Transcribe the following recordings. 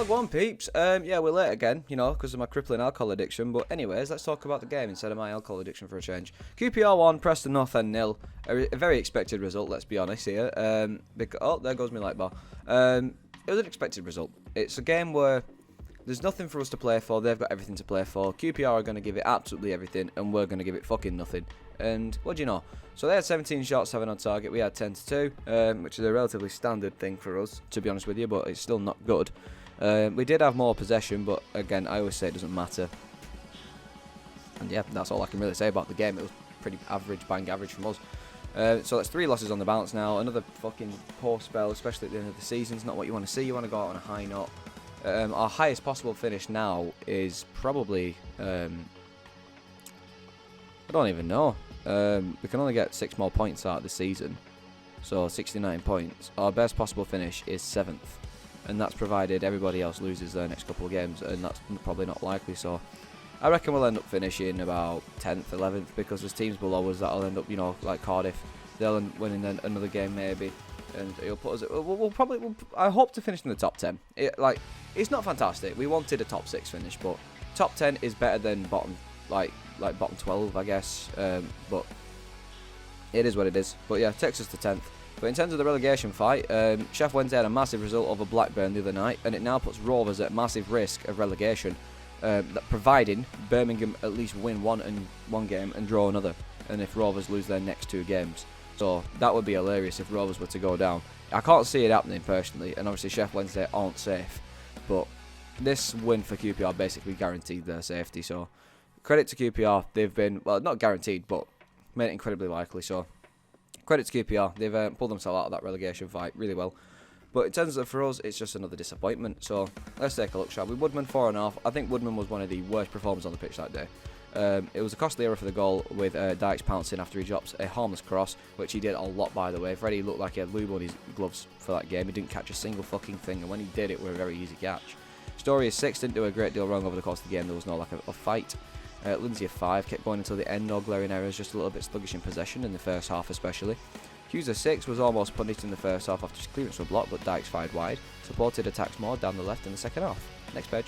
go on, peeps. Yeah, we're late again, you know, because of my crippling alcohol addiction. But anyways, let's talk about the game instead of my alcohol addiction for a change. QPR 1, Preston North End 0. A very expected result, let's be honest here. Oh, there goes my light bar. It was an expected result. It's a game where there's nothing for us to play for. They've got everything to play for. QPR are going to give it absolutely everything, and we're going to give it fucking nothing. And what do you know? So they had 17 shots, 7 on target. We had 10 to 2, which is a relatively standard thing for us, to be honest with you, but it's still not good. We did have more possession, but again, I always say it doesn't matter. And yeah, that's all I can really say about the game. It was pretty average, bang average from us. So that's 3 losses on the bounce now. Another fucking poor spell, especially at the end of the season. It's not what you want to see. You want to go out on a high note. Our highest possible finish now is probably... I don't even know. We can only get 6 more points out of the season. So 69 points. Our best possible finish is 7th. And that's provided everybody else loses their next couple of games. And that's probably not likely. So I reckon we'll end up finishing about 10th, 11th. Because there's teams below us that'll end up, you know, like Cardiff. They'll end up winning another game maybe. And it'll put us... We'll probably... I hope to finish in the top 10. It's not fantastic. We wanted a top 6 finish. But top 10 is better than bottom... Like bottom 12, I guess. But it is what it is. But yeah, takes us to 10th. But in terms of the relegation fight, Sheff Wednesday had a massive result over Blackburn the other night, and it now puts Rovers at massive risk of relegation, providing Birmingham at least win one game and draw another, and if Rovers lose their next 2 games. So that would be hilarious if Rovers were to go down. I can't see it happening personally, and obviously Sheff Wednesday aren't safe, but this win for QPR basically guaranteed their safety. So credit to QPR, they've been, well, not guaranteed, but made it incredibly likely. So credit to QPR, they've pulled themselves out of that relegation fight really well. But in terms of for us, it's just another disappointment. So let's take a look, shall we? Woodman 4.5. I think Woodman was one of the worst performers on the pitch that day. It was a costly error for the goal, with Dykes pouncing after he drops a harmless cross, which he did a lot, by the way. Freddie looked like he had lube on his gloves for that game. He didn't catch a single fucking thing, and when he did, it was a very easy catch. Story is 6, didn't do a great deal wrong over the course of the game. There was no lack of fight. Lindsay a 5, kept going until the end, no glaring errors, just a little bit sluggish in possession in the first half especially. Hughes a 6, was almost punished in the first half after his clearance were blocked, but Dykes fired wide. Supported attacks more down the left in the second half. Next page.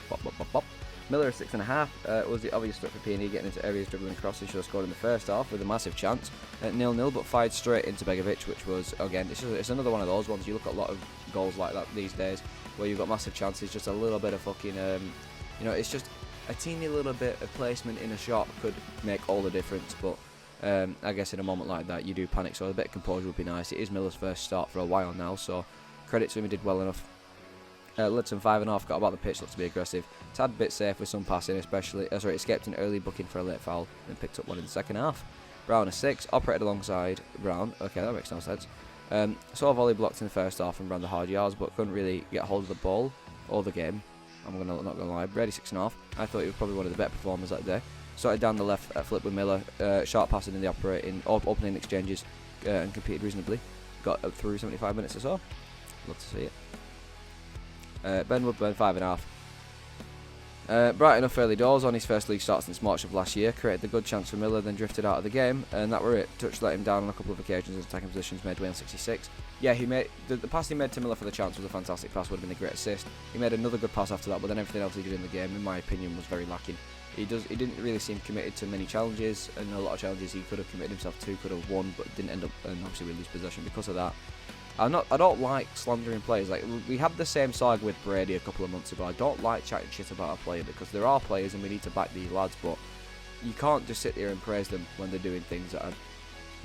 Bop, bop, bop, bop. Miller a 6.5, was the obvious stuff for P&E, getting into areas dribbling crosses. Should have scored in the first half with a massive chance at 0-0, but fired straight into Begovic, which was, again, it's another one of those ones. You look at a lot of goals like that these days where you've got massive chances, just a little bit of fucking, you know, it's just a teeny little bit of placement in a shot could make all the difference. But I guess in a moment like that you do panic, so a bit of composure would be nice. It is Miller's first start for a while now, so credit to him, he did well enough. Lidson 5.5, got about the pitch, looked to be aggressive. Tad bit safe with some passing, especially. Escaped an early booking for a late foul and picked up one in the second half. Brown a 6, operated alongside Brown. Okay, that makes no sense. Saw a volley blocked in the first half and ran the hard yards, but couldn't really get hold of the ball or the game. I'm not gonna lie. Brady 6.5. I thought he was probably one of the better performers that day. Started down the left flip with Miller, sharp passing in the opening exchanges, and competed reasonably. Got up through 75 minutes or so. Love to see it. Ben Woodburn 5.5. Bright enough early doors on his first league start since March of last year. Created the good chance for Miller, then drifted out of the game, and that were it. Touch let him down on a couple of occasions as attacking positions made way on 66. Yeah, he made the pass he made to Miller for the chance was a fantastic pass, would have been a great assist. He made another good pass after that, but then everything else he did in the game, in my opinion, was very lacking. He didn't really seem committed to many challenges, and a lot of challenges he could have committed himself to, could have won, but didn't end up, and obviously we lose possession because of that. I don't like slandering players. Like, we had the same sag with Brady a couple of months ago. I don't like chatting shit about a player, because there are players and we need to back these lads, but you can't just sit here and praise them when they're doing things that are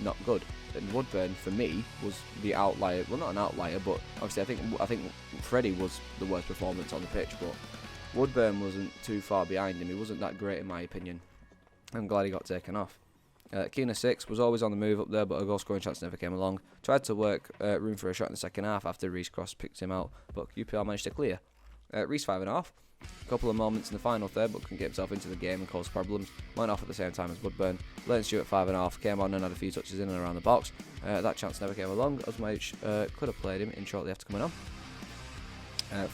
not good. And Woodburn, for me, was the outlier. Well, not an outlier, but obviously I think Freddie was the worst performance on the pitch, but Woodburn wasn't too far behind him. He wasn't that great in my opinion. I'm glad he got taken off. Keane 6, was always on the move up there, but a goal scoring chance never came along. Tried to work room for a shot in the second half after Reece Cross picked him out, but QPR managed to clear. Reece 5.5. A couple of moments in the final third, but couldn't get himself into the game and cause problems. Went off at the same time as Woodburn. Leighton Stewart 5.5, came on and had a few touches in and around the box. That chance never came along. Osmaic could have played him in shortly after coming on.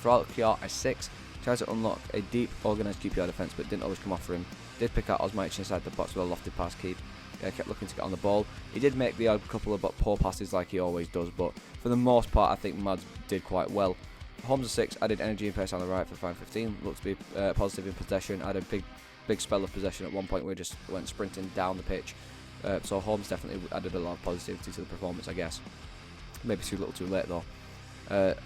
Fralkiar a 6. Tried to unlock a deep, organised QPR defence, but didn't always come off for him. Did pick out Osmaic inside the box with a lofted pass keep. Kept looking to get on the ball. He did make the odd couple of poor passes like he always does, but for the most part I think Mads did quite well. Holmes a 6, added energy and pace on the right for 5-15. Looked to be positive in possession. Had a big spell of possession at one point where he just went sprinting down the pitch. So Holmes definitely added a lot of positivity to the performance, I guess. Maybe too little too late though.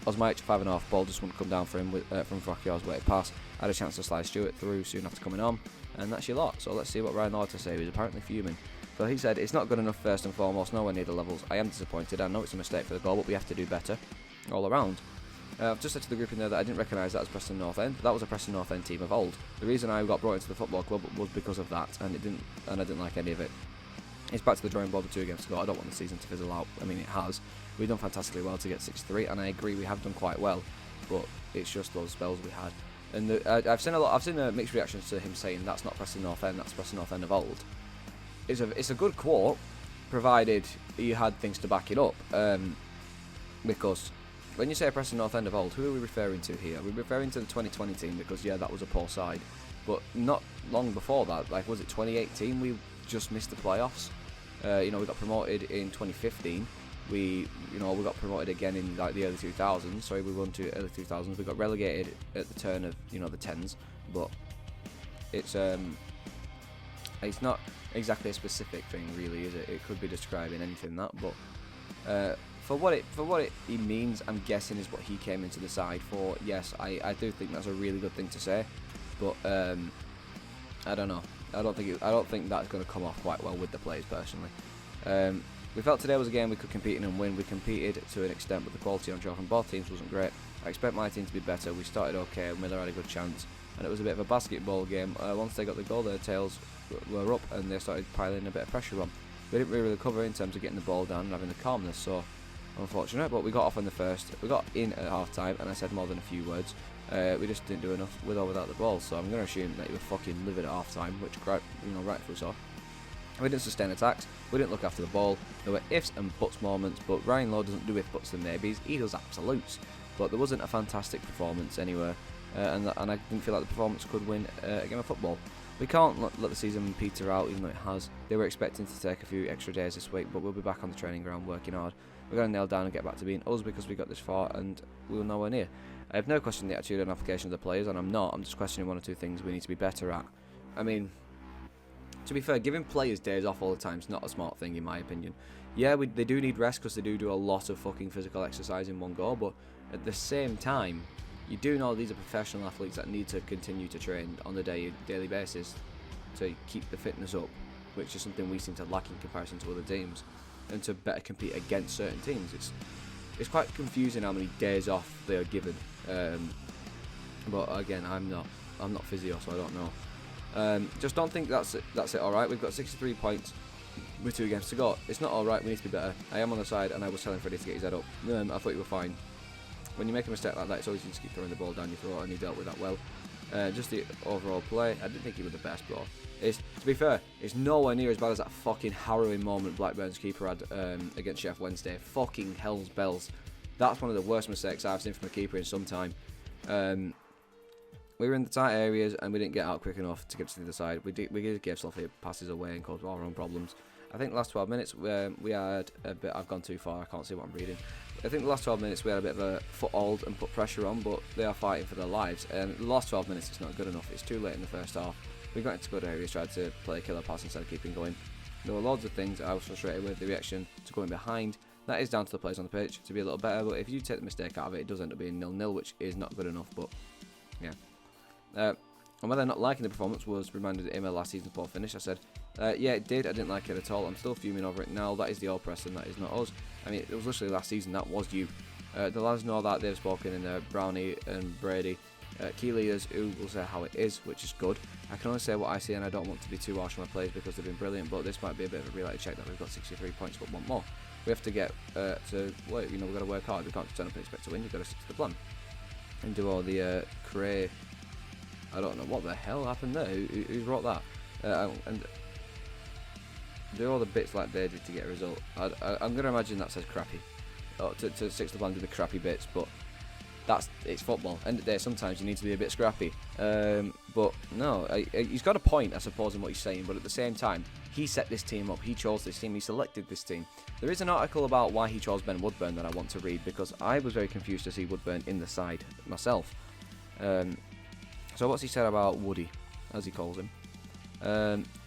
Osmaic 5.5, ball just wouldn't come down for him from Frakia's weighted pass. Had a chance to slide Stewart through soon after coming on, and that's your lot. So let's see what Ryan Lord to say. He's apparently fuming. So he said, "It's not good enough first and foremost, nowhere near the levels. I am disappointed. I know it's a mistake for the goal, but we have to do better all around." I've just said to the group in there that I didn't recognise that as Preston North End. That was a Preston North End team of old. The reason I got brought into the football club was because of that, and I didn't like any of it. It's back to the drawing board with 2 games to go. I don't want the season to fizzle out. I mean, it has. We've done fantastically well to get 63, and I agree we have done quite well, but it's just those spells we had. And I've seen mixed reactions to him saying that's not Preston North End, that's Preston North End of old. It's a good quote, provided you had things to back it up. Because when you say Preston North End of old, who are we referring to here? We're referring to the 2020 team because yeah, that was a poor side. But not long before that, like was it 2018? We just missed the playoffs. We got promoted in 2015. We got promoted again in like the early 2000s. Sorry, we won to early 2000s. We got relegated at the turn of the 10s, but it's not exactly a specific thing, really, is it? It could be describing anything that, but for what it means, I'm guessing is what he came into the side for. Yes, I do think that's a really good thing to say, but I don't know. I don't think that's going to come off quite well with the players personally. We felt today was a game we could compete in and win. We competed to an extent, but the quality on show from both teams wasn't great. I expect my team to be better. We started okay, Miller had a good chance, and it was a bit of a basketball game. Once they got the goal, their tails were up and they started piling a bit of pressure on. We didn't really recover in terms of getting the ball down and having the calmness, so unfortunate, but we got off in the first. We got in at half time, and I said more than a few words. We just didn't do enough with or without the ball, so I'm going to assume that you were fucking livid at half time, which rightfully so. We didn't sustain attacks, we didn't look after the ball. There were ifs and buts moments, but Ryan Lowe doesn't do if, buts and maybes, he does absolutes. But there wasn't a fantastic performance anywhere, and I didn't feel like the performance could win a game of football. We can't let the season peter out, even though it has. They were expecting to take a few extra days this week, but we'll be back on the training ground working hard. We're going to nail down and get back to being us because we got this far and we were nowhere near. I have no question the attitude and application of the players, and I'm just questioning one or two things we need to be better at. I mean, to be fair, giving players days off all the time is not a smart thing in my opinion. Yeah, they do need rest because they do a lot of fucking physical exercise in one go, but at the same time, you do know these are professional athletes that need to continue to train on a daily basis to keep the fitness up, which is something we seem to lack in comparison to other teams, and to better compete against certain teams. It's quite confusing how many days off they are given. But again, I'm not physio, so I don't know. Just don't think that's it. All right, we've got 63 points with 2 games to go. It's not all right. We need to be better. I am on the side, and I was telling Freddie to get his head up. I thought you were fine. When you make a mistake like that, it's always easy to keep throwing the ball down your throat, and he dealt with that well. Just the overall play, I didn't think he was the best, but to be fair, it's nowhere near as bad as that fucking harrowing moment Blackburn's keeper had against Sheff Wednesday. Fucking hell's bells. That's one of the worst mistakes I've seen from a keeper in some time. We were in the tight areas and we didn't get out quick enough to get to the other side. We did give sloppy passes away and caused our own problems. I think the last 12 minutes we had a bit. I've gone too far. I can't see what I'm reading. I think the last 12 minutes we had a bit of a foothold and put pressure on, but they are fighting for their lives. And the last 12 minutes it's not good enough. It's too late in the first half. We got into good areas, tried to play a killer pass instead of keeping going. There were loads of things I was frustrated with. The reaction to going behind. That is down to the players on the pitch to be a little better. But if you take the mistake out of it, it does end up being 0-0, which is not good enough. But yeah. And whether not liking the performance was reminded of Emma last season's poor finish. I said, yeah, it did. I didn't like it at all. I'm still fuming over it now. That is the old Preston. That is not us. I mean, it was literally last season. That was you. The lads know that. They've spoken in Brownie and Brady. Key leaders who will say how it is, which is good. I can only say what I see, and I don't want to be too harsh on my players because they've been brilliant, but this might be a bit of a reality check that we've got 63 points but want more. We have to get we've got to work hard. We can't just turn up and expect to win. You've got to stick to the plan and do all the cray. I don't know what the hell happened there. Who wrote that? And do all the bits like they did to get a result. I'm going to imagine that says crappy. To stick to the plan, do the crappy bits, but it's football. End of the day, sometimes you need to be a bit scrappy. But no, he's got a point, I suppose, in what he's saying. But at the same time, he set this team up. He chose this team. He selected this team. There is an article about why he chose Ben Woodburn that I want to read, because I was very confused to see Woodburn in the side myself. So what's he said about Woody, as he calls him?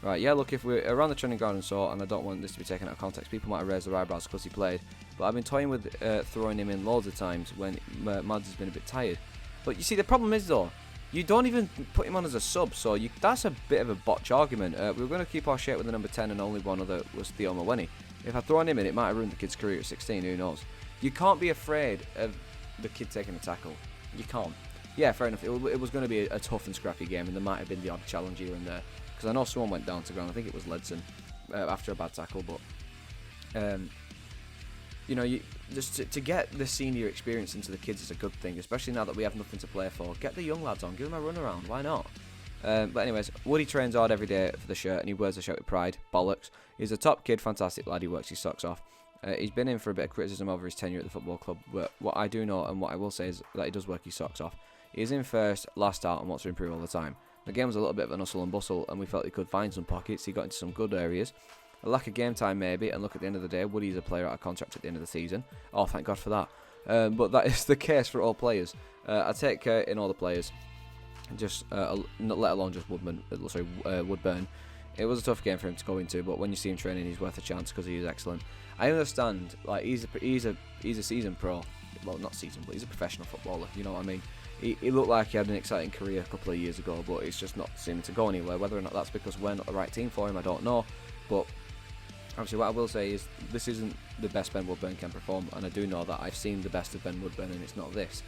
Right, yeah, look, if we're around the training ground and so, and I don't want this to be taken out of context, people might have raised their eyebrows because he played, but I've been toying with throwing him in loads of times when Mads has been a bit tired. But you see, the problem is, though, you don't even put him on as a sub, so that's a bit of a botch argument. We were going to keep our shape with the number 10, and only one other was Theo Maweni. If I'd thrown him in, it might have ruined the kid's career at 16, who knows. You can't be afraid of the kid taking a tackle. You can't. Yeah, fair enough, it was going to be a tough and scrappy game, and there might have been the odd challenge here and there. Because I know someone went down to ground, I think it was Ledson, after a bad tackle, but you know, just to get the senior experience into the kids is a good thing, especially now that we have nothing to play for. Get the young lads on, give them a run around, why not? But anyways, Woody trains hard every day for the shirt, and he wears the shirt with pride. Bollocks. He's a top kid, fantastic lad, he works his socks off. He's been in for a bit of criticism over his tenure at the football club, but what I do know and what I will say is that he does work his socks off. He's in first, last out, and wants to improve all the time. The game was a little bit of a hustle and bustle, and we felt he could find some pockets. He got into some good areas. A lack of game time maybe, and look, at the end of the day, Woody's a player out of contract at the end of the season. Oh, thank God for that. But that is the case for all players. I take care in all the players, just let alone just Woodburn. It was a tough game for him to go into, but when you see him training, he's worth a chance because he is excellent. I understand, like, he's a season pro. Well, not season, but he's a professional footballer. You know what I mean? He looked like he had an exciting career a couple of years ago, but it's just not seeming to go anywhere. Whether or not that's because we're not the right team for him, I don't know. But obviously, what I will say is this isn't the best Ben Woodburn can perform, and I do know that I've seen the best of Ben Woodburn, and it's not this.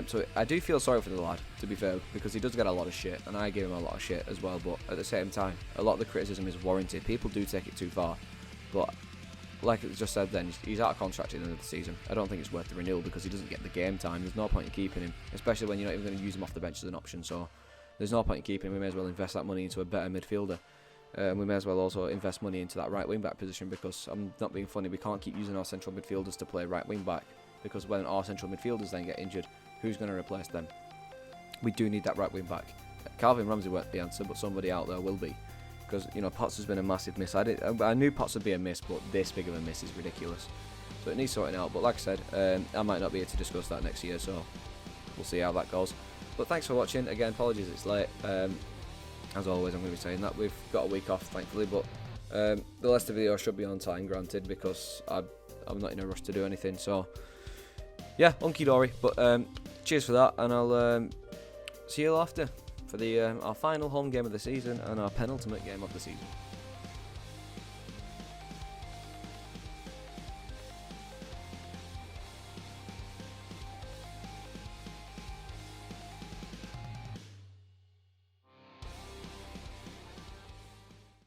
So I do feel sorry for the lad, to be fair, because he does get a lot of shit, and I give him a lot of shit as well. But at the same time, a lot of the criticism is warranted. People do take it too far, but like it just said then, he's out of contract at the end of the season. I don't think it's worth the renewal because he doesn't get the game time. There's no point in keeping him, especially when you're not even going to use him off the bench as an option. So there's no point in keeping him. We may as well invest that money into a better midfielder. We may as well also invest money into that right wing back position, because I'm not being funny, we can't keep using our central midfielders to play right wing back, because when our central midfielders then get injured, who's going to replace them? We do need that right wing back. Calvin Ramsey won't be the answer, but somebody out there will be. Because, you know, Potts has been a massive miss. I knew Potts would be a miss, but this big of a miss is ridiculous. So it needs sorting out. But like I said, I might not be here to discuss that next year, so we'll see how that goes. But thanks for watching. Again, apologies it's late. As always, I'm going to be saying that. We've got a week off, thankfully, but the rest of the video should be on time, granted, because I'm not in a rush to do anything. So, yeah, hunky-dory. But cheers for that, and I'll see you all after for the our final home game of the season and our penultimate game of the season.